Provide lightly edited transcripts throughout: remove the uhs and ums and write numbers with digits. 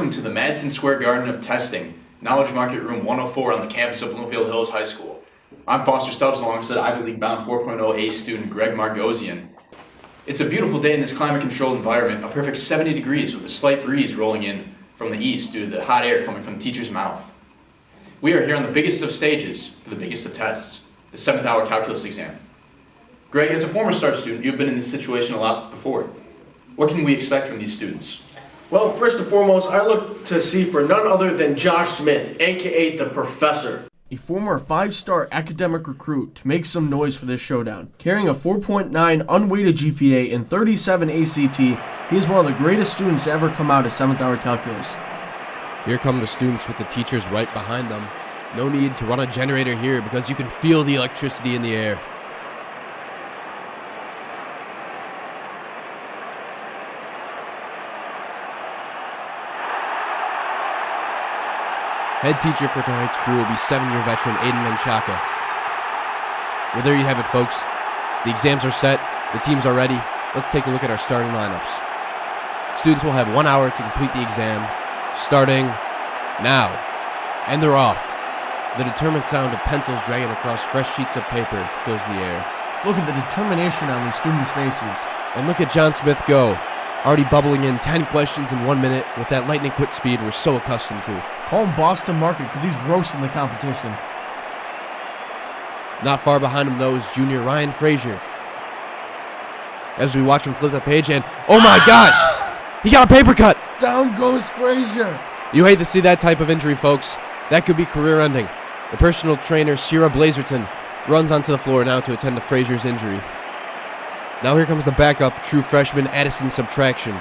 Welcome to the Madison Square Garden of Testing, Knowledge Market Room 104 on the campus of Bloomfield Hills High School. I'm Foster Stubbs alongside Ivy League bound 4.0 ace student Greg Margosian. It's a beautiful day in this climate-controlled environment, a perfect 70 degrees with a slight breeze rolling in from the east due to the hot air coming from the teacher's mouth. We are here on the biggest of stages for the biggest of tests, the 7th hour calculus exam. Greg, as a former STAR student, you've been in this situation a lot before. What can we expect from these students? Well, first and foremost, I look to see for none other than Josh Smith, aka the Professor. A former 5-star academic recruit to make some noise for this showdown. Carrying a 4.9 unweighted GPA and 37 ACT, he is one of the greatest students to ever come out of 7th hour calculus. Here come the students with the teachers right behind them. No need to run a generator here because you can feel the electricity in the air. Head teacher for tonight's crew will be 7-year veteran Aiden Menchaca. Well, there you have it, folks. The exams are set, the teams are ready. Let's take a look at our starting lineups. Students will have 1 hour to complete the exam, starting now. And they're off. The determined sound of pencils dragging across fresh sheets of paper fills the air. Look at the determination on these students' faces. And look at John Smith go, already bubbling in 10 questions in 1 minute with that lightning quick speed we're so accustomed to. Call him Boston Market because he's roasting the competition. Not far behind him, though, is junior Ryan Frazier. As we watch him flip the page, and oh my gosh! He got a paper cut! Down goes Frazier! You hate to see that type of injury, folks. That could be career-ending. The personal trainer, Shira Blazerton, runs onto the floor now to attend to Frazier's injury. Now here comes the backup, true freshman Addison Subtraction.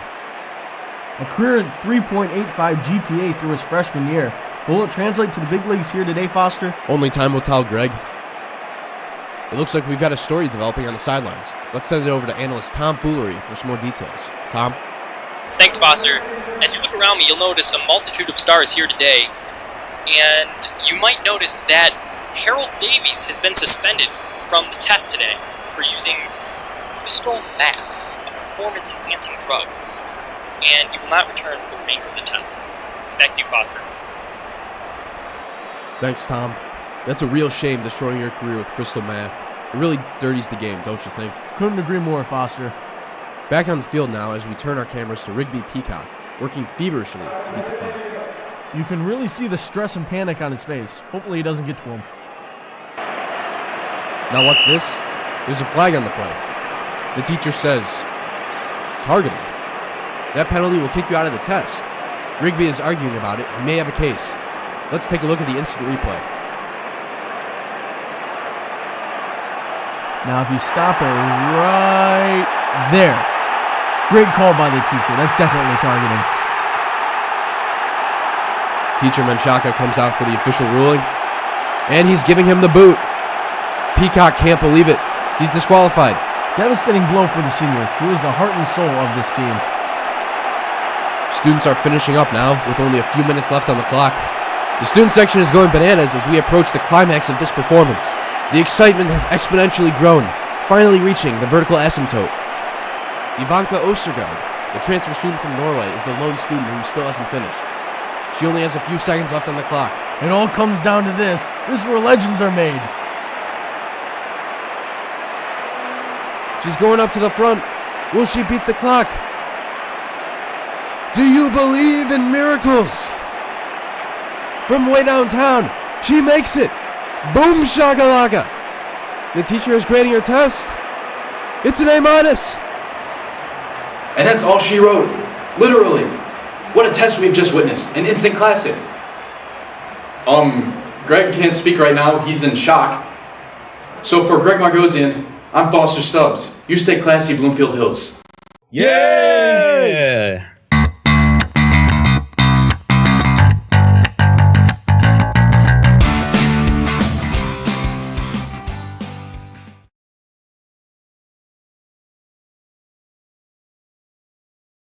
A career 3.85 GPA through his freshman year. Will it translate to the big leagues here today, Foster? Only time will tell, Greg. It looks like we've got a story developing on the sidelines. Let's send it over to analyst Tom Foolery for some more details. Tom? Thanks, Foster. As you look around me, you'll notice a multitude of stars here today. And you might notice that Harold Davies has been suspended from the test today for using crystal meth, a performance-enhancing drug. And he will not return for the remainder of the test. Back to you, Foster. Thanks, Tom. That's a real shame destroying your career with crystal meth. It really dirties the game, don't you think? Couldn't agree more, Foster. Back on the field now as we turn our cameras to Rigby Peacock, working feverishly to beat the clock. You can really see the stress and panic on his face. Hopefully he doesn't get to him. Now what's this? There's a flag on the play. The teacher says, targeting. That penalty will kick you out of the test. Rigby is arguing about it. He may have a case. Let's take a look at the instant replay. Now if you stop it right there. Great call by the teacher. That's definitely targeting. Teacher Menchaca comes out for the official ruling, and he's giving him the boot. Peacock can't believe it. He's disqualified. Devastating blow for the seniors. He was the heart and soul of this team. Students are finishing up now with only a few minutes left on the clock. The student section is going bananas as we approach the climax of this performance. The excitement has exponentially grown, finally reaching the vertical asymptote. Ivanka Ostergaard, the transfer student from Norway, is the lone student who still hasn't finished. She only has a few seconds left on the clock. It all comes down to this. This is where legends are made. She's going up to the front. Will she beat the clock? Do you believe in miracles? From way downtown, she makes it. Boom shakalaka. The teacher is grading her test. It's an A-. And that's all she wrote. Literally. What a test we've just witnessed. An instant classic. Greg can't speak right now. He's in shock. So for Greg Margosian, I'm Foster Stubbs. You stay classy, Bloomfield Hills. Yeah!